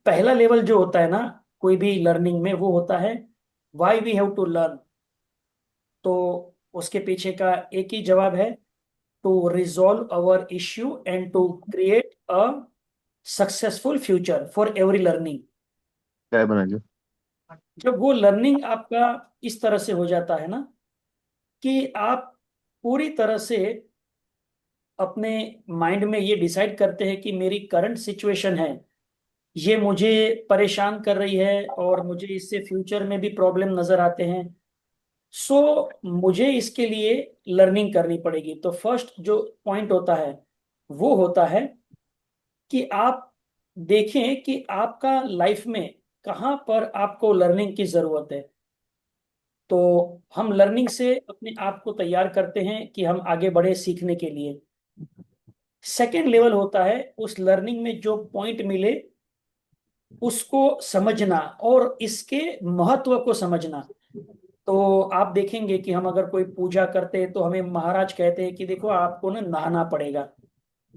पहला लेवल जो होता है ना कोई भी लर्निंग में, वो होता है why we have to learn. तो उसके पीछे का एक ही जवाब है, to resolve our issue and to create a successful future for every learning. क्या है बनाइए। जब वो लर्निंग आपका इस तरह से हो जाता है ना कि आप पूरी तरह से अपने माइंड में ये डिसाइड करते हैं कि मेरी करंट सिचुएशन है, ये मुझे परेशान कर रही है और मुझे इससे फ्यूचर में भी प्रॉब्लम नजर आते हैं। सो मुझे इसके लिए लर्निंग करनी पड़ेगी। तो फर्स्ट जो पॉइंट होता है वो होता है कि आप देखें कि आपका लाइफ में कहाँ पर आपको लर्निंग की जरूरत है। तो हम लर्निंग से अपने आप को तैयार करते हैं कि हम आगे बढ़े सीखने के लिए। सेकेंड लेवल होता है उस लर्निंग में जो पॉइंट मिले उसको समझना और इसके महत्व को समझना। तो आप देखेंगे कि हम अगर कोई पूजा करते हैं तो हमें महाराज कहते हैं कि देखो आपको ना नहाना पड़ेगा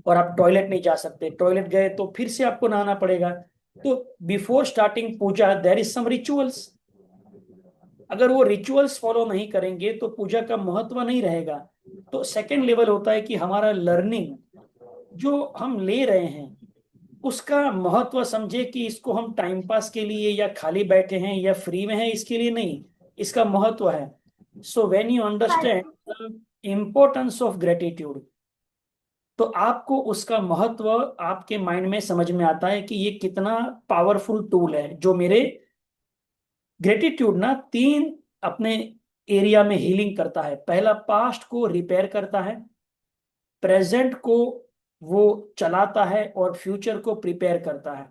और आप टॉयलेट नहीं जा सकते, टॉयलेट गए तो फिर से आपको नहाना पड़ेगा। तो before starting puja there is some rituals. अगर वो रिचुअल्स फॉलो नहीं करेंगे तो पूजा का महत्व नहीं रहेगा। तो सेकंड लेवल होता है कि हमारा लर्निंग जो हम ले रहे हैं उसका महत्व समझे कि इसको हम टाइम पास के लिए या खाली बैठे हैं या फ्री में है इसके लिए नहीं, इसका महत्व है। So when you understand the importance of gratitude, तो आपको उसका महत्व आपके माइंड में समझ में आता है कि ये कितना पावरफुल टूल है जो मेरे ग्रेटिट्यूड ना तीन अपने एरिया में हीलिंग करता है। पहला पास्ट को रिपेयर करता है, प्रेजेंट को वो चलाता है और फ्यूचर को प्रिपेयर करता है।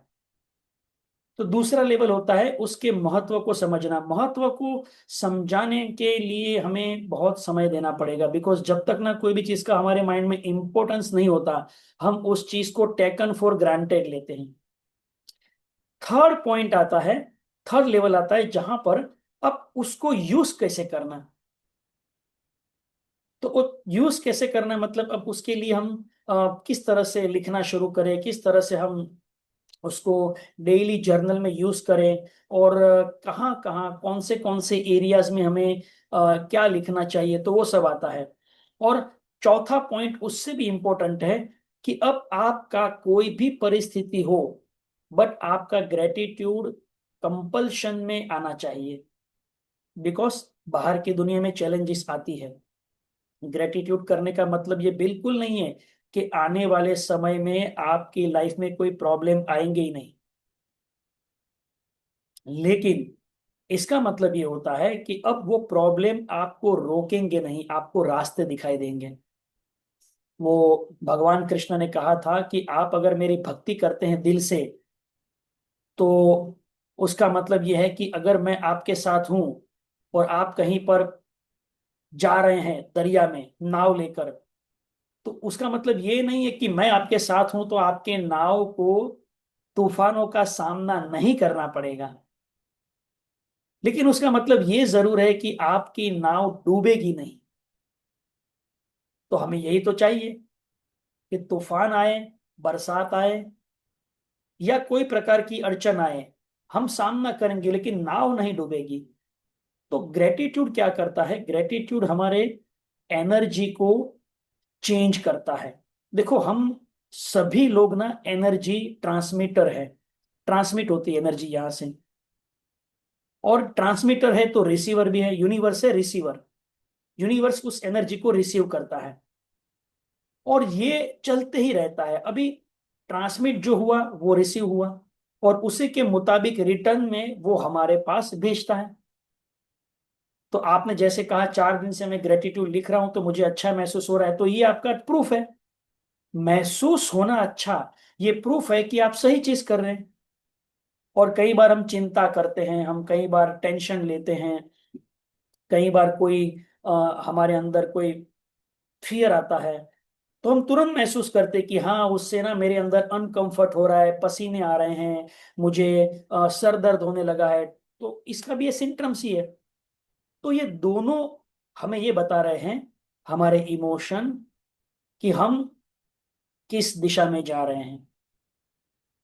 तो दूसरा लेवल होता है उसके महत्व को समझना। महत्व को समझाने के लिए हमें बहुत समय देना पड़ेगा, बिकॉज जब तक ना कोई भी चीज का हमारे माइंड में इंपॉर्टेंस नहीं होता हम उस चीज को टेकन फॉर ग्रांटेड लेते हैं। थर्ड पॉइंट आता है, थर्ड लेवल आता है जहां पर अब उसको यूज कैसे करना। तो यूज कैसे करना मतलब अब उसके लिए हम किस तरह से लिखना शुरू करें, किस तरह से हम उसको डेली जर्नल में यूज करें, और कहाँ कहाँ कौन से एरियाज में हमें क्या लिखना चाहिए, तो वो सब आता है। और चौथा पॉइंट उससे भी इंपॉर्टेंट है कि अब आपका कोई भी परिस्थिति हो बट आपका ग्रेटिट्यूड कंपल्शन में आना चाहिए। बिकॉज बाहर की दुनिया में चैलेंजेस आती है। ग्रेटिट्यूड करने का मतलब ये बिल्कुल नहीं है कि आने वाले समय में आपकी लाइफ में कोई प्रॉब्लम आएंगे ही नहीं, लेकिन इसका मतलब ये होता है कि अब वो प्रॉब्लम आपको रोकेंगे नहीं, आपको रास्ते दिखाई देंगे। वो भगवान कृष्ण ने कहा था कि आप अगर मेरी भक्ति करते हैं दिल से, तो उसका मतलब ये है कि अगर मैं आपके साथ हूं और आप कहीं पर जा रहे हैं दरिया में नाव लेकर, तो उसका मतलब ये नहीं है कि मैं आपके साथ हूं तो आपके नाव को तूफानों का सामना नहीं करना पड़ेगा। लेकिन उसका मतलब ये जरूर है कि आपकी नाव डूबेगी नहीं। तो हमें यही तो चाहिए कि तूफान आए, बरसात आए या कोई प्रकार की अड़चन आए, हम सामना करेंगे लेकिन नाव नहीं डूबेगी। तो ग्रेटिट्यूड क्या करता है, ग्रेटिट्यूड हमारे एनर्जी को चेंज करता है। देखो हम सभी लोग ना एनर्जी ट्रांसमीटर है, ट्रांसमिट होती है एनर्जी यहां से। और ट्रांसमीटर है तो रिसीवर भी है, यूनिवर्स है रिसीवर। यूनिवर्स उस एनर्जी को रिसीव करता है और ये चलते ही रहता है। अभी ट्रांसमिट जो हुआ वो रिसीव हुआ और उसी के मुताबिक रिटर्न में वो हमारे पास भेजता है। तो आपने जैसे कहा 4 दिन से मैं ग्रेटिट्यूड लिख रहा हूं तो मुझे अच्छा महसूस हो रहा है, तो ये आपका प्रूफ है। महसूस होना अच्छा, ये प्रूफ है कि आप सही चीज कर रहे हैं। और कई बार हम चिंता करते हैं, हम कई बार टेंशन लेते हैं, कई बार कोई हमारे अंदर कोई फियर आता है, तो हम तुरंत महसूस करते हैं कि हाँ उससे ना मेरे अंदर अनकंफर्ट हो रहा है, पसीने आ रहे हैं, मुझे सर दर्द होने लगा है। तो इसका भी ये सिम्टम्स ही है। तो ये दोनों हमें ये बता रहे हैं, हमारे इमोशन, कि हम किस दिशा में जा रहे हैं।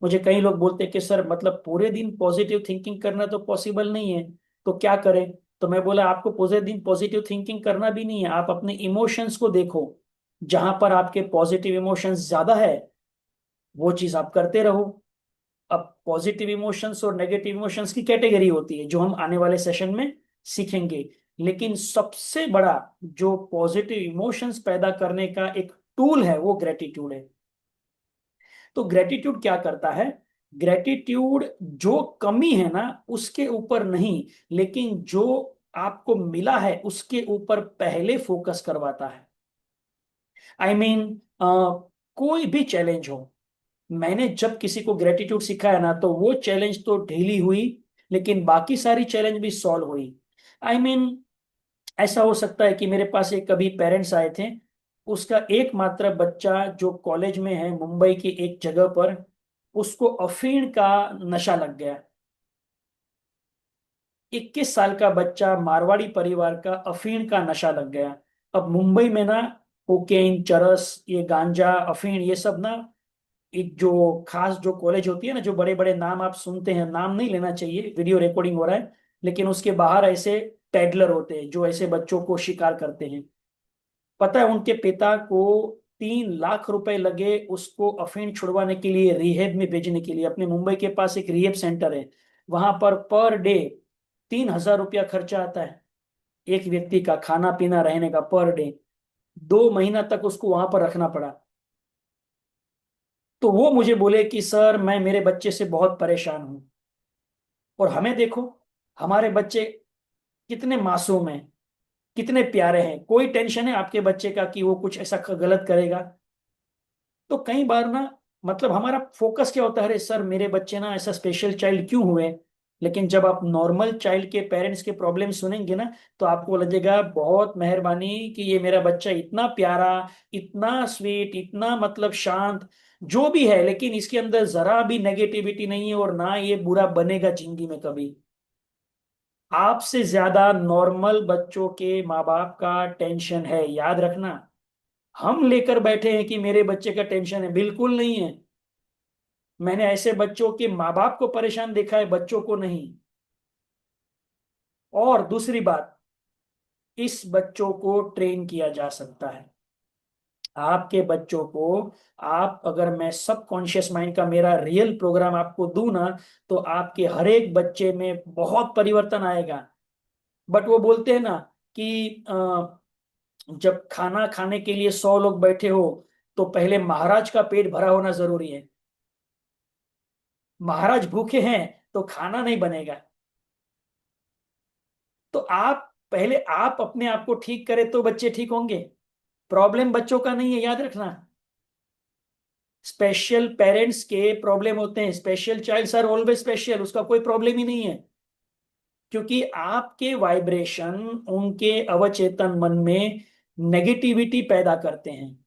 मुझे कई लोग बोलते हैं कि सर मतलब पूरे दिन पॉजिटिव थिंकिंग करना तो पॉसिबल नहीं है, तो क्या करें? तो मैं बोला आपको पूरे दिन पॉजिटिव थिंकिंग करना भी नहीं है, आप अपने इमोशंस को देखो। जहां पर आपके पॉजिटिव इमोशंस ज्यादा है वो चीज आप करते रहो। अब पॉजिटिव इमोशंस और नेगेटिव इमोशंस की कैटेगरी होती है जो हम आने वाले सेशन में सीखेंगे। लेकिन सबसे बड़ा जो पॉजिटिव इमोशंस पैदा करने का एक टूल है वो ग्रेटिट्यूड है। तो ग्रेटिट्यूड क्या करता है? ग्रेटिट्यूड जो कमी है ना उसके ऊपर नहीं, लेकिन जो आपको मिला है उसके ऊपर पहले फोकस करवाता है। आई मीन कोई भी चैलेंज हो, मैंने जब किसी को ग्रेटिट्यूड सिखाया ना तो वो चैलेंज तो ढीली हुई लेकिन बाकी सारी चैलेंज भी सॉल्व हुई। आई मीन ऐसा हो सकता है कि मेरे पास एक कभी पेरेंट्स आए थे, उसका एकमात्र बच्चा जो कॉलेज में है मुंबई की एक जगह पर, उसको अफीण का नशा लग गया। 21 साल का बच्चा, मारवाड़ी परिवार का, अफीण का नशा लग गया। अब मुंबई में ना कोकेन, चरस, ये गांजा, अफीण, ये सब ना एक जो खास जो कॉलेज होती है ना, जो बड़े बड़े नाम आप सुनते हैं, नाम नहीं लेना चाहिए, वीडियो रिकॉर्डिंग हो रहा है, लेकिन उसके बाहर ऐसे पैडलर होते हैं जो ऐसे बच्चों को शिकार करते हैं। पता है उनके पिता को 3 लाख रुपए लगे उसको अफीण छुड़वाने के लिए, रिहेब में भेजने के लिए। अपने मुंबई के पास एक रिहेब सेंटर है, वहां पर डे 3,000 रुपया खर्चा आता है एक व्यक्ति का, खाना पीना रहने का पर डे। 2 महीना तक उसको वहां पर रखना पड़ा। तो वो मुझे बोले कि सर मैं मेरे बच्चे से बहुत परेशान हूं। और हमें देखो, हमारे बच्चे कितने मासूम हैं, कितने प्यारे हैं, कोई टेंशन है आपके बच्चे का कि वो कुछ ऐसा गलत करेगा? तो कई बार ना मतलब हमारा फोकस क्या होता है, अरे सर मेरे बच्चे ना ऐसा स्पेशल चाइल्ड क्यों हुए। लेकिन जब आप नॉर्मल चाइल्ड के पेरेंट्स के प्रॉब्लम सुनेंगे ना तो आपको लगेगा बहुत मेहरबानी कि ये मेरा बच्चा इतना प्यारा, इतना स्वीट, इतना मतलब शांत, जो भी है, लेकिन इसके अंदर जरा भी नेगेटिविटी नहीं है और ना ये बुरा बनेगा जिंदगी में कभी। आपसे ज्यादा नॉर्मल बच्चों के माँ बाप का टेंशन है, याद रखना। हम लेकर बैठे हैं कि मेरे बच्चे का टेंशन है, बिल्कुल नहीं है। मैंने ऐसे बच्चों के माँ बाप को परेशान देखा है, बच्चों को नहीं। और दूसरी बात, इस बच्चों को ट्रेन किया जा सकता है। आपके बच्चों को, आप अगर मैं सबकॉन्शियस माइंड का मेरा रियल प्रोग्राम आपको दूं ना तो आपके हर एक बच्चे में बहुत परिवर्तन आएगा। बट वो बोलते हैं ना कि जब खाना खाने के लिए 100 लोग बैठे हो तो पहले महाराज का पेट भरा होना जरूरी है। महाराज भूखे हैं तो खाना नहीं बनेगा। तो आप पहले आप अपने आप को ठीक करें तो बच्चे ठीक होंगे। प्रॉब्लम बच्चों का नहीं है, याद रखना। स्पेशल पेरेंट्स के प्रॉब्लम होते हैं, special child are always special, उसका कोई प्रॉब्लम ही नहीं है। क्योंकि आपके वाइब्रेशन उनके अवचेतन मन में नेगेटिविटी पैदा करते हैं।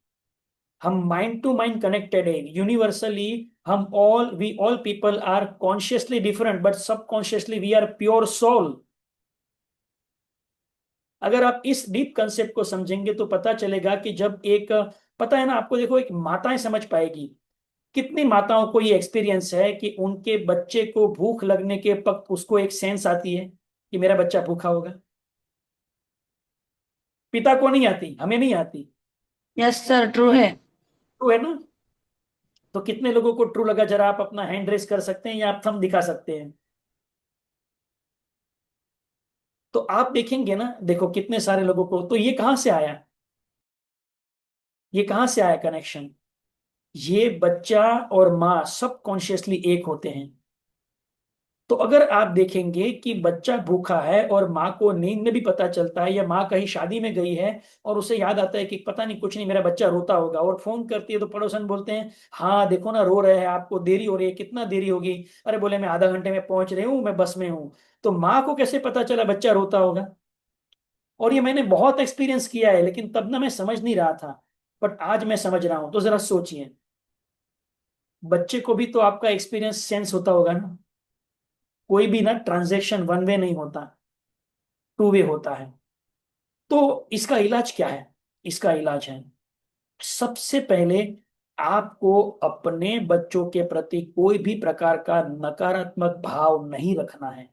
हम माइंड टू माइंड कनेक्टेड है यूनिवर्सली। हम all we all people are consciously different but subconsciously we are pure soul. अगर आप इस डीप कंसेप्ट को समझेंगे तो पता चलेगा कि जब एक, पता है ना आपको, देखो एक माताएं समझ पाएगी। कितनी माताओं को ये एक्सपीरियंस है कि उनके बच्चे को भूख लगने के वक्त उसको एक सेंस आती है कि मेरा बच्चा भूखा होगा। पिता को नहीं आती, हमें नहीं आती। यस सर, ट्रू है। तो है ना? तो कितने लोगों को ट्रू लगा, जरा आप अपना हैंड रेस कर सकते हैं या आप थंब दिखा सकते हैं? तो आप देखेंगे ना, देखो कितने सारे लोगों को, तो ये कहां से आया? ये कहां से आया कनेक्शन? ये बच्चा और माँ सब कॉन्शियसली एक होते हैं। तो अगर आप देखेंगे कि बच्चा भूखा है और माँ को नींद में भी पता चलता है, या माँ कहीं शादी में गई है और उसे याद आता है कि पता नहीं कुछ नहीं मेरा बच्चा रोता होगा, और फोन करती है तो पड़ोसन बोलते हैं हाँ देखो ना रो रहे हैं, आपको देरी हो रही है, कितना देरी होगी? अरे बोले मैं आधा घंटे में पहुंच रही हूँ, मैं बस में हूँ। तो माँ को कैसे पता चला बच्चा रोता होगा? और ये मैंने बहुत एक्सपीरियंस किया है, लेकिन तब ना मैं समझ नहीं रहा था, बट आज मैं समझ रहा हूं। तो जरा सोचिए, बच्चे को भी तो आपका एक्सपीरियंस सेंस होता होगा ना। कोई भी ना ट्रांजैक्शन वन वे नहीं होता, टू वे होता है। तो इसका इलाज क्या है? इसका इलाज है सबसे पहले आपको अपने बच्चों के प्रति कोई भी प्रकार का नकारात्मक भाव नहीं रखना है।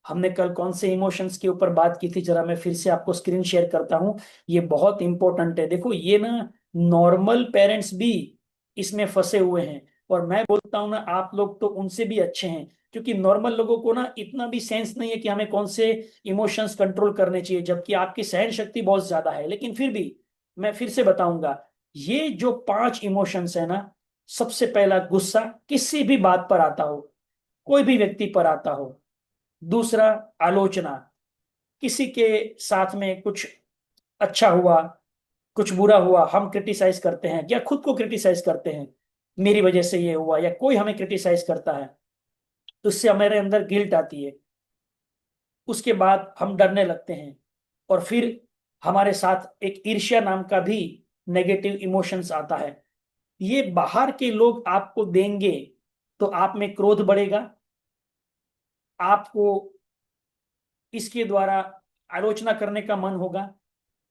हमने कल कौन से इमोशंस के ऊपर बात की थी, जरा मैं फिर से आपको स्क्रीन शेयर करता हूं। ये बहुत इंपॉर्टेंट है। देखो ये ना, नॉर्मल पेरेंट्स भी इसमें फंसे हुए हैं। और मैं बोलता हूं ना, आप लोग तो उनसे भी अच्छे हैं, क्योंकि नॉर्मल लोगों को ना इतना भी सेंस नहीं है कि हमें कौन से इमोशंस कंट्रोल करने चाहिए, जबकि आपकी सहन शक्ति बहुत ज्यादा है। लेकिन फिर भी मैं फिर से बताऊंगा, ये जो 5 इमोशंस है ना, सबसे पहला गुस्सा, किसी भी बात पर आता हो, कोई भी व्यक्ति पर आता हो। दूसरा, आलोचना, किसी के साथ में कुछ अच्छा हुआ, कुछ बुरा हुआ, हम क्रिटिसाइज करते हैं या खुद को क्रिटिसाइज करते हैं, मेरी वजह से ये हुआ, या कोई हमें क्रिटिसाइज करता है तो उससे हमारे अंदर गिल्ट आती है। उसके बाद हम डरने लगते हैं। और फिर हमारे साथ एक ईर्ष्या नाम का भी नेगेटिव इमोशंस आता है। ये बाहर के लोग आपको देंगे तो आप में क्रोध बढ़ेगा, आपको इसके द्वारा आलोचना करने का मन होगा,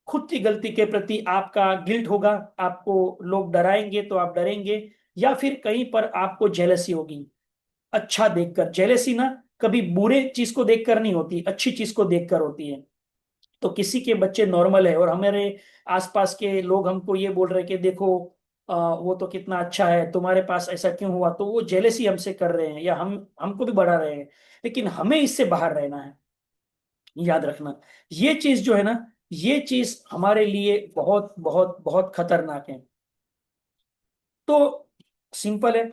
खुद की गलती के प्रति आपका गिल्ट होगा, आपको लोग डराएंगे तो आप डरेंगे, या फिर कहीं पर आपको जेलसी होगी। अच्छा देखकर जेलसी ना, कभी बुरे चीज को देखकर नहीं होती, अच्छी चीज को देखकर होती है। तो किसी के बच्चे नॉर्मल है और हमारे आसपास के लोग हमको ये बोल रहे हैं कि देखो, वो तो कितना अच्छा है, तुम्हारे पास ऐसा क्यों हुआ, तो वो जेलसी हमसे कर रहे हैं या हम हमको भी बढ़ा रहे हैं। लेकिन हमें इससे बाहर रहना है। याद रखना, ये चीज जो है ना, ये चीज हमारे लिए बहुत बहुत बहुत खतरनाक है। तो सिंपल है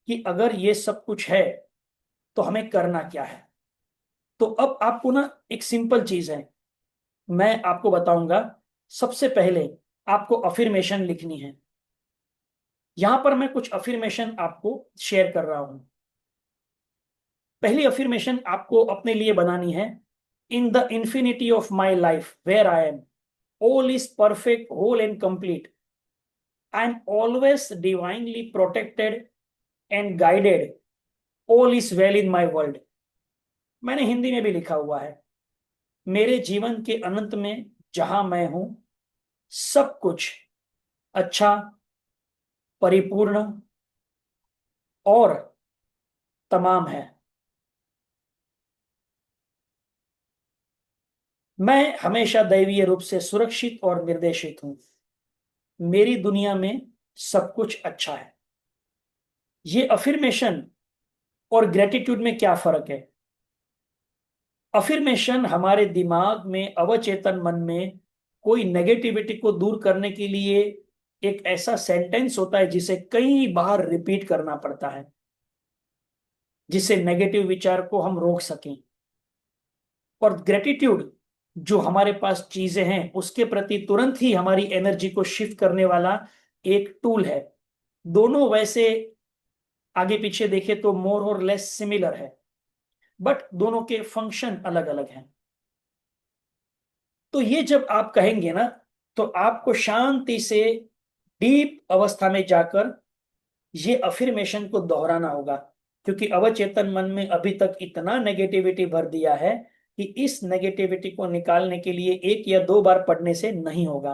कि अगर ये सब कुछ है तो हमें करना क्या है। तो अब आपको ना एक सिंपल चीज है, मैं आपको बताऊंगा। सबसे पहले आपको अफर्मेशन लिखनी है। यहां पर मैं कुछ अफर्मेशन आपको शेयर कर रहा हूं। पहली अफर्मेशन आपको अपने लिए बनानी है। In the infinity of my life where I am, all is perfect, whole and complete. I am always divinely protected and guided. All is well in my world. मैंने हिंदी में भी लिखा हुआ है। मेरे जीवन के अनंत में जहां मैं हूं, सब कुछ अच्छा, परिपूर्ण और तमाम है। मैं हमेशा दैवीय रूप से सुरक्षित और निर्देशित हूं। मेरी दुनिया में सब कुछ अच्छा है। ये अफर्मेशन और ग्रेटिट्यूड में क्या फर्क है? अफर्मेशन हमारे दिमाग में, अवचेतन मन में कोई नेगेटिविटी को दूर करने के लिए एक ऐसा सेंटेंस होता है जिसे कई बार रिपीट करना पड़ता है, जिससे नेगेटिव विचार को हम रोक सकें। और ग्रेटिट्यूड, जो हमारे पास चीजें हैं उसके प्रति तुरंत ही हमारी एनर्जी को शिफ्ट करने वाला एक टूल है। दोनों वैसे आगे पीछे देखे तो मोर और लेस सिमिलर है, बट दोनों के फंक्शन अलग अलग हैं। तो ये जब आप कहेंगे ना, तो आपको शांति से डीप अवस्था में जाकर ये अफर्मेशन को दोहराना होगा, क्योंकि अवचेतन मन में अभी तक इतना नेगेटिविटी भर दिया है कि इस नेगेटिविटी को निकालने के लिए 1 या 2 बार पढ़ने से नहीं होगा।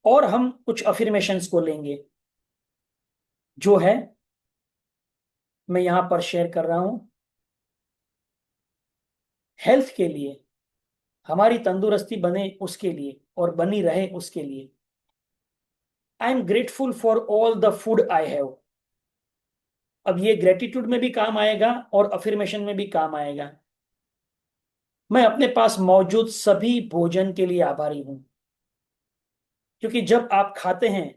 और हम कुछ अफर्मेशंस को लेंगे, जो है मैं यहां पर शेयर कर रहा हूं। हेल्थ के लिए, हमारी तंदुरुस्ती बने उसके लिए और बनी रहे उसके लिए, I am grateful for all the food I have. अब ये ग्रेटिट्यूड में भी काम आएगा और अफर्मेशन में भी काम आएगा। मैं अपने पास मौजूद सभी भोजन के लिए आभारी हूं, क्योंकि जब आप खाते हैं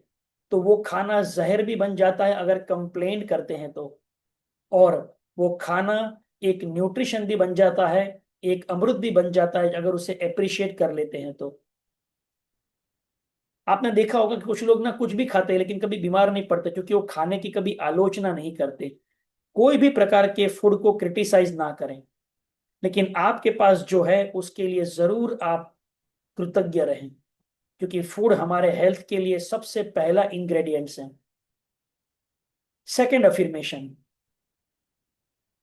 तो वो खाना जहर भी बन जाता है अगर कंप्लेंट करते हैं तो, और वो खाना एक न्यूट्रिशन भी बन जाता है, एक अमृत भी बन जाता है अगर उसे अप्रिशिएट कर लेते हैं तो। आपने देखा होगा कि कुछ लोग ना कुछ भी खाते हैं लेकिन कभी बीमार नहीं पड़ते, क्योंकि वो खाने की कभी आलोचना नहीं करते। कोई भी प्रकार के फूड को क्रिटिसाइज ना करें, लेकिन आपके पास जो है उसके लिए जरूर आप कृतज्ञ रहें, क्योंकि फूड हमारे हेल्थ के लिए सबसे पहला इंग्रेडिएंट्स है। Second affirmation,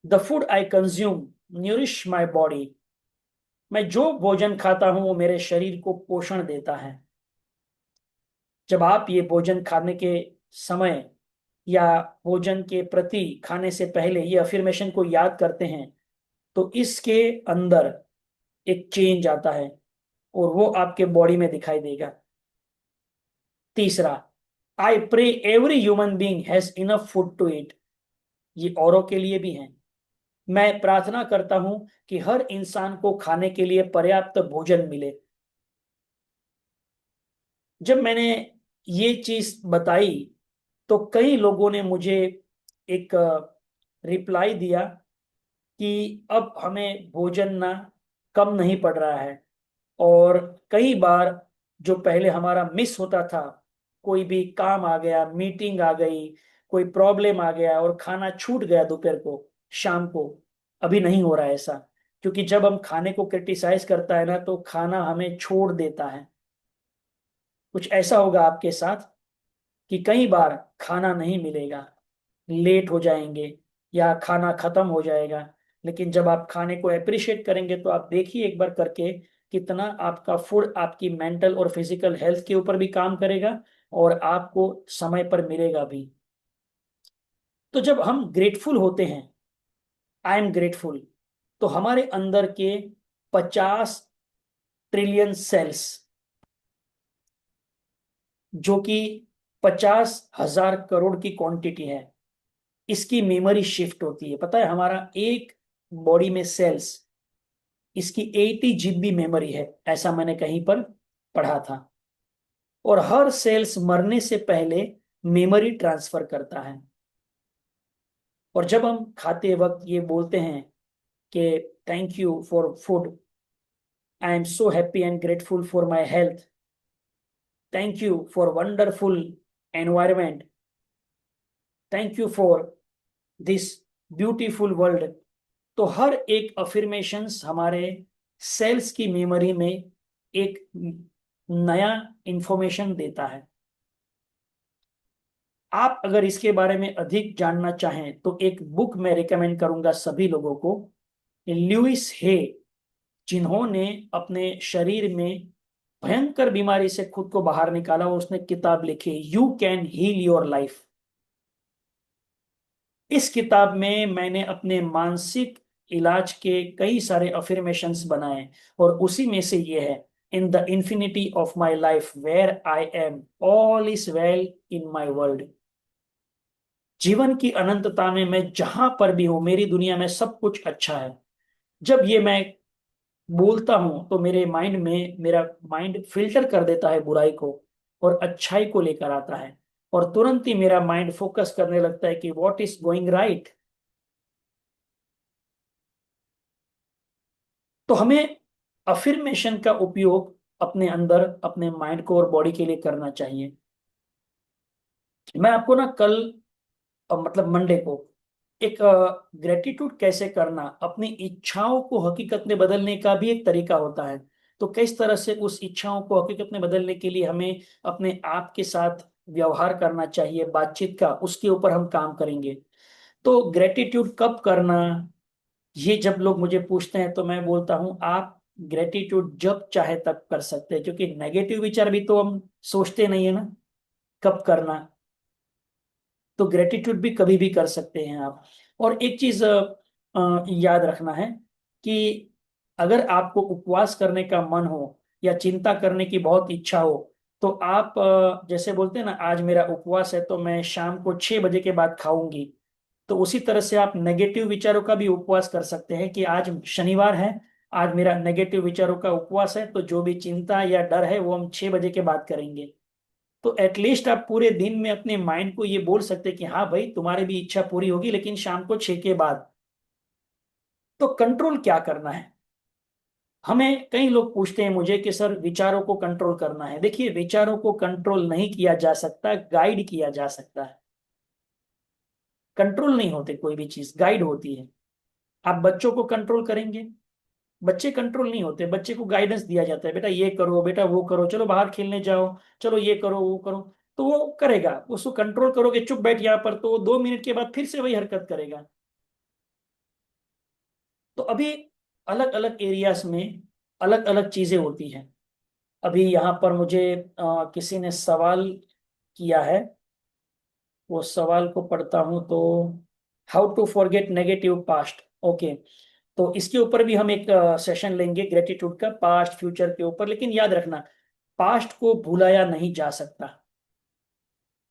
the food I consume nourish my body. मैं जो भोजन खाता हूं वो मेरे शरीर को पोषण देता है। जब आप ये भोजन खाने के समय या भोजन के प्रति खाने से पहले ये अफर्मेशन को याद करते हैं, तो इसके अंदर एक चेंज आता है और वो आपके बॉडी में दिखाई देगा। तीसरा, I pray every human being has enough food to eat. ये औरों के लिए भी है। मैं प्रार्थना करता हूं कि हर इंसान को खाने के लिए पर्याप्त भोजन मिले। जब मैंने ये चीज बताई तो कई लोगों ने मुझे एक रिप्लाई दिया कि अब हमें भोजन ना कम नहीं पड़ रहा है, और कई बार जो पहले हमारा मिस होता था, कोई भी काम आ गया, मीटिंग आ गई, कोई प्रॉब्लम आ गया और खाना छूट गया दोपहर को, शाम को, अभी नहीं हो रहा है ऐसा। क्योंकि जब हम खाने को क्रिटिसाइज करता है ना, तो खाना हमें छोड़ देता है। कुछ ऐसा होगा आपके साथ कि कई बार खाना नहीं मिलेगा, लेट हो जाएंगे या खाना खत्म हो जाएगा। लेकिन जब आप खाने को अप्रिशिएट करेंगे तो आप देखिए एक बार करके, कितना आपका फूड आपकी मेंटल और फिजिकल हेल्थ के ऊपर भी काम करेगा और आपको समय पर मिलेगा भी। तो जब हम ग्रेटफुल होते हैं, आई एम ग्रेटफुल, तो हमारे अंदर के 50 ट्रिलियन सेल्स, जो कि 50,000 करोड़ की क्वांटिटी है, इसकी मेमोरी शिफ्ट होती है। पता है, हमारा एक बॉडी में सेल्स, इसकी 80 GB मेमोरी है, ऐसा मैंने कहीं पर पढ़ा था। और हर सेल्स मरने से पहले मेमोरी ट्रांसफर करता है। और जब हम खाते वक्त ये बोलते हैं कि thank you for food, I am so happy and grateful for my health, thank you for wonderful environment, thank you for this beautiful world, तो हर एक अफर्मेशंस हमारे सेल्स की मेमोरी में एक नया इंफॉर्मेशन देता है। आप अगर इसके बारे में अधिक जानना चाहें तो एक बुक मैं रिकमेंड करूंगा सभी लोगों को। लुइस हे, जिन्होंने अपने शरीर में भयंकर बीमारी से खुद को बाहर निकाला, उसने किताब लिखी, you can heal your life. इस किताब में मैंने अपने मानसिक इलाज के कई सारे अफर्मेशंस बनाए, और उसी में से ये है, in the infinity of my life where I am, all is well in my world. जीवन की अनंतता में मैं जहां पर भी हूं, मेरी दुनिया में सब कुछ अच्छा है। जब ये मैं बोलता हूं तो मेरा माइंड फिल्टर कर देता है बुराई को और अच्छाई को लेकर आता है, और तुरंत ही मेरा माइंड फोकस करने लगता है कि व्हाट इज गोइंग राइट। तो हमें अफर्मेशन का उपयोग अपने अंदर, अपने माइंड को और बॉडी के लिए करना चाहिए। मैं आपको ना कल, मतलब मंडे को, एक ग्रेटिट्यूड कैसे करना, अपनी इच्छाओं को हकीकत में बदलने का भी एक तरीका होता है। तो किस तरह से उस इच्छाओं को हकीकत में बदलने के लिए हमें अपने आप के साथ व्यवहार करना चाहिए, बातचीत का, उसके ऊपर हम काम करेंगे। तो ग्रेटिट्यूड कब करना, ये जब लोग मुझे पूछते हैं तो मैं बोलता हूं आप ग्रेटिट्यूड जब चाहे तब कर सकते हैं, क्योंकि नेगेटिव विचार भी तो हम सोचते नहीं है ना कब करना। तो ग्रेटिट्यूड भी कभी भी कर सकते हैं आप। और एक चीज याद रखना है कि अगर आपको उपवास करने का मन हो या चिंता करने की बहुत इच्छा हो, तो आप जैसे बोलते हैं ना, आज मेरा उपवास है तो मैं शाम को 6 बजे के बाद खाऊंगी, तो उसी तरह से आप नेगेटिव विचारों का भी उपवास कर सकते हैं कि आज शनिवार है, आज मेरा नेगेटिव विचारों का उपवास है, तो जो भी चिंता या डर है वो हम 6 बजे के बाद करेंगे। तो एटलीस्ट आप पूरे दिन में अपने माइंड को ये बोल सकते हैं कि हाँ भाई, तुम्हारी भी इच्छा पूरी होगी लेकिन शाम को 6 के बाद। तो कंट्रोल क्या करना है, हमें कई लोग पूछते हैं मुझे कि सर विचारों को कंट्रोल करना है। देखिए, विचारों को कंट्रोल नहीं किया जा सकता, गाइड किया जा सकता है। कंट्रोल नहीं होते, कोई भी चीज गाइड होती है। आप बच्चों को कंट्रोल करेंगे, बच्चे कंट्रोल नहीं होते, बच्चे को गाइडेंस दिया जाता है, बेटा ये करो, बेटा वो करो, चलो बाहर खेलने जाओ, चलो ये करो वो करो, तो वो करेगा। उसको कंट्रोल करोगे, चुप बैठ यहाँ पर, तो वो 2 मिनट के बाद फिर से वही हरकत करेगा। तो अभी अलग अलग एरियाज में अलग अलग चीजें होती हैं। अभी यहाँ पर मुझे किसी ने सवाल किया है, वो सवाल को पढ़ता हूं तो, how to forget negative past. Okay, तो इसके ऊपर भी हम एक सेशन लेंगे, ग्रेटिट्यूड का पास्ट फ्यूचर के ऊपर। लेकिन याद रखना, पास्ट को भुलाया नहीं जा सकता,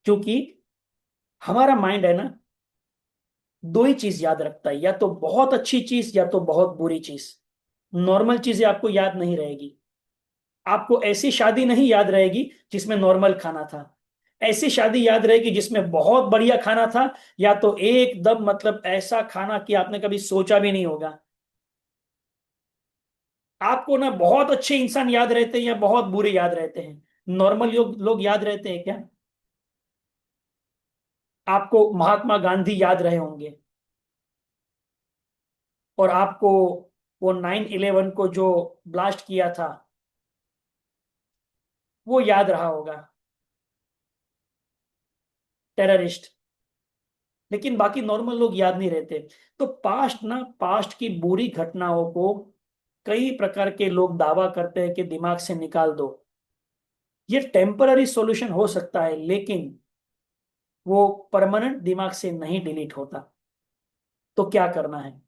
क्योंकि हमारा माइंड है ना, दो ही चीज याद रखता है, या तो बहुत अच्छी चीज या तो बहुत बुरी चीज। नॉर्मल चीजें आपको याद नहीं रहेगी। आपको ऐसी शादी नहीं याद रहेगी जिसमें नॉर्मल खाना था, ऐसी शादी याद रहेगी जिसमें बहुत बढ़िया खाना था, या तो एकदम मतलब ऐसा खाना कि आपने कभी सोचा भी नहीं होगा। आपको ना बहुत अच्छे इंसान याद रहते हैं या बहुत बुरे याद रहते हैं? नॉर्मल लोग याद रहते हैं क्या? आपको महात्मा गांधी याद रहे होंगे, और आपको वो 9/11 को जो ब्लास्ट किया था वो याद रहा होगा, टेररिस्ट। लेकिन बाकी नॉर्मल लोग याद नहीं रहते। तो पास्ट ना, पास्ट की बुरी घटनाओं को कई प्रकार के लोग दावा करते हैं कि दिमाग से निकाल दो। ये टेम्पररी सॉल्यूशन हो सकता है, लेकिन वो परमानेंट दिमाग से नहीं डिलीट होता। तो क्या करना है?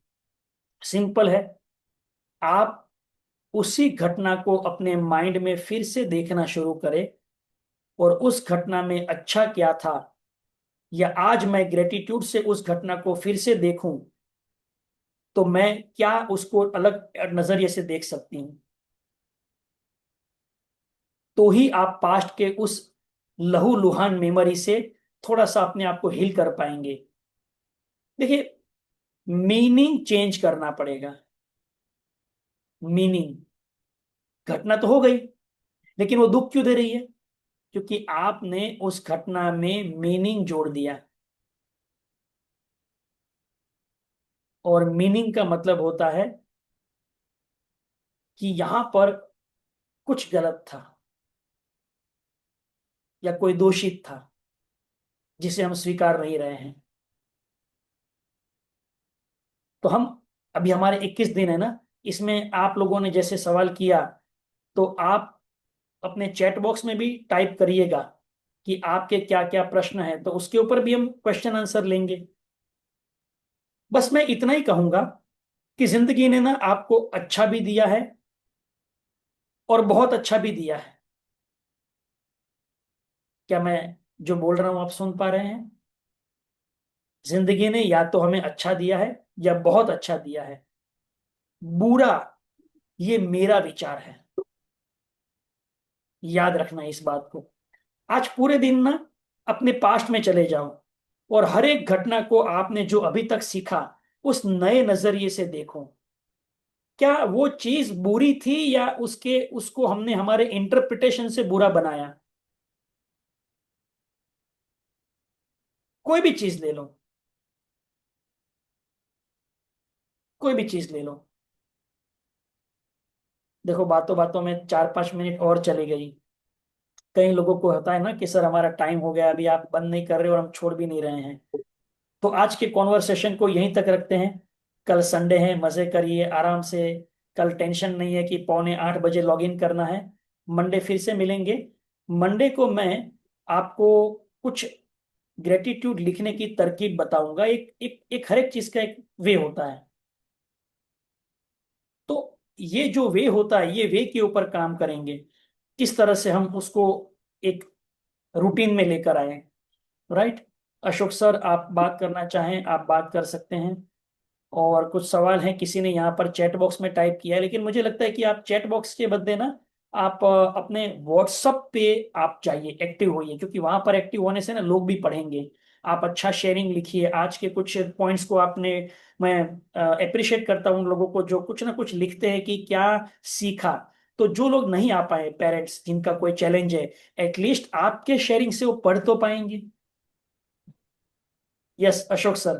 सिंपल है। आप उसी घटना को अपने माइंड में फिर से देखना शुरू करें, और उस घटना में अच्छा क्या था, या आज मैं ग्रेटिट्यूड से उस घटना को फिर से देखूं तो मैं क्या उसको अलग नजरिए से देख सकती हूँ। तो ही आप पास्ट के उस लहूलुहान मेमोरी से थोड़ा सा अपने आप को हील कर पाएंगे। देखिए, मीनिंग चेंज करना पड़ेगा। मीनिंग, घटना तो हो गई, लेकिन वो दुख क्यों दे रही है? क्योंकि आपने उस घटना में मीनिंग जोड़ दिया। और मीनिंग का मतलब होता है कि यहां पर कुछ गलत था, या कोई दोषित था जिसे हम स्वीकार नहीं रहे हैं। तो हम, अभी हमारे 21 दिन है ना, इसमें आप लोगों ने जैसे सवाल किया, तो आप अपने चैट बॉक्स में भी टाइप करिएगा कि आपके क्या क्या प्रश्न है, तो उसके ऊपर भी हम क्वेश्चन आंसर लेंगे। बस मैं इतना ही कहूंगा कि जिंदगी ने ना आपको अच्छा भी दिया है और बहुत अच्छा भी दिया है। क्या मैं जो बोल रहा हूं आप सुन पा रहे हैं? जिंदगी ने या तो हमें अच्छा दिया है या बहुत अच्छा दिया है। बुरा, ये मेरा विचार है। याद रखना इस बात को। आज पूरे दिन ना अपने पास्ट में चले जाओ, और हर एक घटना को आपने जो अभी तक सीखा उस नए नजरिए से देखो। क्या वो चीज बुरी थी, या उसके उसको हमने हमारे इंटरप्रिटेशन से बुरा बनाया? कोई भी चीज ले लो, कोई भी चीज ले लो। देखो, बातों बातों में 4-5 मिनट और चली गई। कई लोगों को होता है ना कि सर हमारा टाइम हो गया, अभी आप बंद नहीं कर रहे और हम छोड़ भी नहीं रहे हैं। तो आज के कॉन्वर्सेशन को यहीं तक रखते हैं। कल संडे है, मजे करिए आराम से। कल टेंशन नहीं है कि 7:45 लॉग इन करना है। मंडे फिर से मिलेंगे। मंडे को मैं आपको कुछ ग्रेटिट्यूड लिखने की तरकीब बताऊंगा। एक एक एक हर एक चीज का एक वे होता है। तो ये जो वे होता है, ये वे के ऊपर काम करेंगे, किस तरह से हम उसको एक रूटीन में लेकर आए। राइट। अशोक सर, आप बात करना चाहें आप बात कर सकते हैं। और कुछ सवाल हैं, किसी ने यहाँ पर चैट बॉक्स में टाइप किया है, लेकिन मुझे लगता है कि आप चैट बॉक्स के बदले ना, आप अपने व्हाट्सअप पे आप जाइए, एक्टिव होइए, क्योंकि वहां पर एक्टिव होने से ना लोग भी पढ़ेंगे। आप अच्छा शेयरिंग लिखिए आज के कुछ पॉइंट्स को आपने। मैं अप्रिशिएट करता हूँ उन लोगों को जो कुछ ना कुछ लिखते हैं कि क्या सीखा। तो जो लोग नहीं आ पाए, पेरेंट्स जिनका कोई चैलेंज है, एटलीस्ट आपके शेयरिंग से वो पढ़ तो पाएंगे। Yes Ashok sir.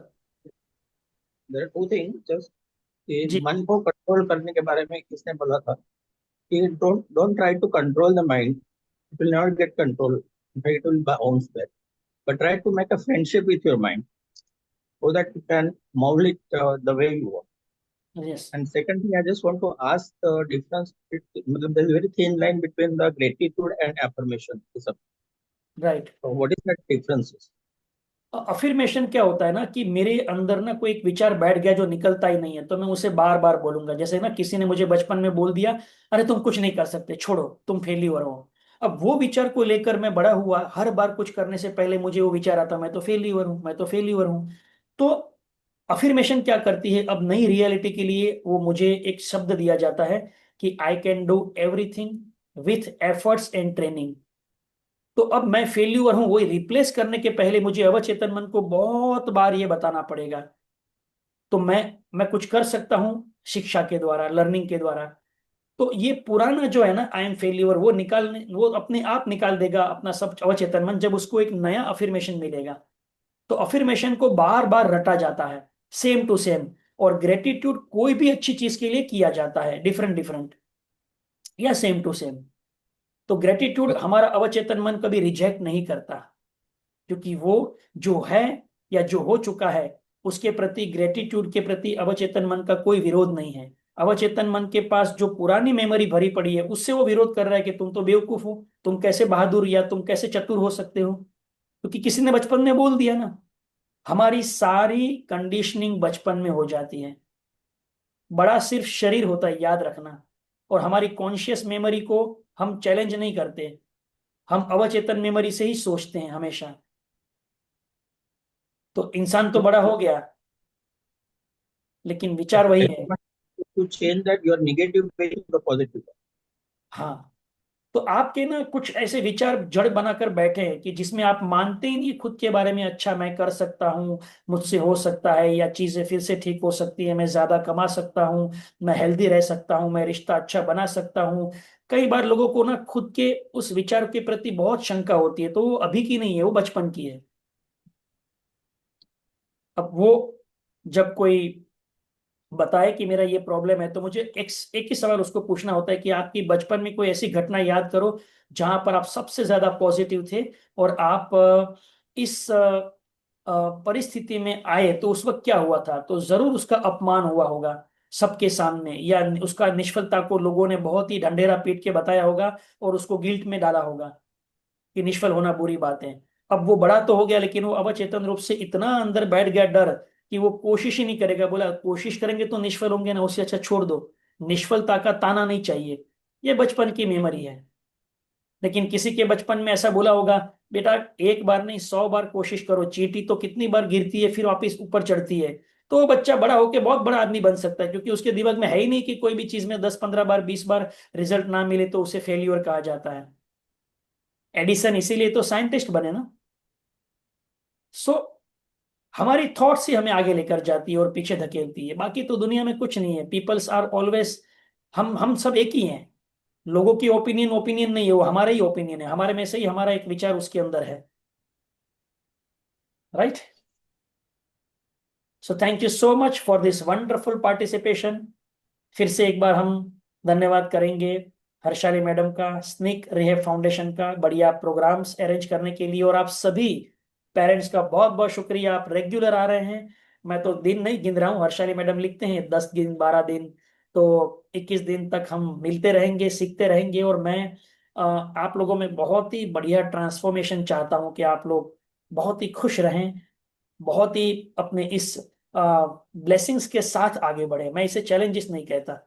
There are two things just कि जी। मन को कंट्रोल करने के बारे में किसने बोला था कि don't don't try to control the mind, it will not get control, it will bounce back, but try to make a friendship with your mind so that you can mold it the way you want. Yes. And second thing, I just want to ask the difference. There's a very thin line between the gratitude and affirmation. Right. So what is that difference? Affirmation क्या होता है ना कि मेरे अंदर ना कोई एक विचार बैठ गया जो निकलता ही नहीं है, तो मैं उसे बार बार बोलूंगा। जैसे ना किसी ने मुझे बचपन में बोल दिया, अरे तुम कुछ नहीं कर सकते, छोड़ो, तुम फेल्यूर हो। अब वो विचार को लेकर मैं बड़ा हुआ, हर बार कुछ करने से पहले मुझे वो विचार आता, मैं तो फेल्यूर हूँ, मैं तो फेल्यूर हूँ। तो अफर्मेशन क्या करती है, अब नई रियलिटी के लिए वो मुझे एक शब्द दिया जाता है कि I can do everything with efforts and training. तो अब मैं फेल्यूर हूं, वही रिप्लेस करने के पहले मुझे अवचेतन मन को बहुत बार ये बताना पड़ेगा। तो मैं कुछ कर सकता हूं शिक्षा के द्वारा, लर्निंग के द्वारा। तो ये पुराना जो है ना, आई एम फेल्यूर, वो अपने आप निकाल देगा अपना सब अवचेतन मन, जब उसको एक नया अफर्मेशन मिलेगा। तो अफर्मेशन को बार बार रटा जाता है, सेम टू सेम। और ग्रेटिट्यूड कोई भी अच्छी चीज के लिए किया जाता है, डिफरेंट डिफरेंट या सेम टू सेम। तो ग्रेटिट्यूड हमारा अवचेतन मन कभी रिजेक्ट नहीं करता, क्योंकि वो जो है या जो हो चुका है उसके प्रति, ग्रेटिट्यूड के प्रति अवचेतन मन का कोई विरोध नहीं है। अवचेतन मन के पास जो पुरानी मेमोरी भरी पड़ी है उससे वो विरोध कर रहा है कि तुम तो बेवकूफ हो, तुम कैसे बहादुर या तुम कैसे चतुर हो सकते हो, क्योंकि किसी ने बचपन में बोल दिया ना। हमारी सारी कंडीशनिंग बचपन में हो जाती है। बड़ा सिर्फ शरीर होता है, याद रखना। और हमारी कॉन्शियस मेमोरी को हम चैलेंज नहीं करते, हम अवचेतन मेमोरी से ही सोचते हैं हमेशा। तो इंसान तो बड़ा हो गया, लेकिन विचार वही है। To change that your negative way to the positive. हाँ। तो आपके ना कुछ ऐसे विचार जड़ बनाकर बैठे हैं कि जिसमें आप मानते ही नहीं खुद के बारे में, अच्छा मैं कर सकता हूँ, मुझसे हो सकता है, या चीजें फिर से ठीक हो सकती है, मैं ज्यादा कमा सकता हूँ, मैं हेल्दी रह सकता हूँ, मैं रिश्ता अच्छा बना सकता हूँ। कई बार लोगों को ना खुद के उस विचार के प्रति बहुत शंका होती है, तो वो अभी की नहीं है, वो बचपन की है। अब वो जब कोई बताए कि मेरा ये प्रॉब्लम है, तो मुझे एक ही सवाल उसको पूछना होता है कि आपकी बचपन में कोई ऐसी घटना याद करो जहां पर आप सबसे ज्यादा पॉजिटिव थे, और आप इस परिस्थिति में आए तो उस वक्त क्या हुआ था। तो जरूर उसका अपमान हुआ होगा सबके सामने, या उसका निष्फलता को लोगों ने बहुत ही ढंढेरा पीट के बताया होगा और उसको गिल्ट में डाला होगा कि निष्फल होना बुरी बात है। अब वो बड़ा तो हो गया, लेकिन वो अवचेतन रूप से इतना अंदर बैठ गया डर कि वो कोशिश ही नहीं करेगा। बोला कोशिश करेंगे तो निष्फल होंगे ना, उससे अच्छा छोड़ दो, निष्फलता का ताना नहीं चाहिए। ये बचपन की मेमोरी है। लेकिन किसी के बचपन में ऐसा बोला होगा, बेटा एक बार नहीं 100 बार कोशिश करो, चींटी तो कितनी बार गिरती है फिर वापिस ऊपर चढ़ती है। तो वो बच्चा बड़ा होकर बहुत बड़ा आदमी बन सकता है, क्योंकि उसके दिमाग में है ही नहीं कि कोई भी चीज में 10-15 बार 20 बार रिजल्ट ना मिले तो उसे फेल्यूर कहा जाता है। एडिसन इसीलिए तो साइंटिस्ट बने ना। सो हमारी थॉट्स ही हमें आगे लेकर जाती है और पीछे धकेलती है, बाकी तो दुनिया में कुछ नहीं है। पीपल्स आर ऑलवेज, हम सब एक ही हैं। लोगों की ओपिनियन ओपिनियन नहीं है, वो हमारा ही ओपिनियन है, हमारे में से ही हमारा एक विचार उसके अंदर है। Right. So thank you so much for this wonderful participation. फिर से एक बार हम धन्यवाद करेंगे हर्षाली मैडम का, स्निक रिहेब फाउंडेशन का, बढ़िया प्रोग्राम्स अरेंज करने के लिए। और आप सभी पेरेंट्स का बहुत बहुत शुक्रिया, आप रेगुलर आ रहे हैं। मैं तो दिन नहीं गिन रहा हूँ, हर्षाली मैडम लिखते हैं 10 दिन 12 दिन, तो 21 दिन तक हम मिलते रहेंगे, सीखते रहेंगे। और मैं आप लोगों में बहुत ही बढ़िया ट्रांसफॉर्मेशन चाहता हूँ कि आप लोग बहुत ही खुश रहें, बहुत ही अपने इस ब्लेसिंग्स के साथ आगे बढ़े। मैं इसे चैलेंजेस नहीं कहता,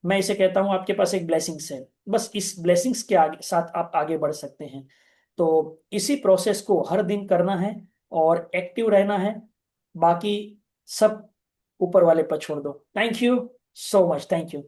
मैं इसे कहता हूं आपके पास एक ब्लेसिंग्स है, बस इस ब्लेसिंग्स के साथ आप आगे बढ़ सकते हैं। तो इसी प्रोसेस को हर दिन करना है और एक्टिव रहना है। बाकी सब ऊपर वाले पर छोड़ दो। Thank you so much, thank you.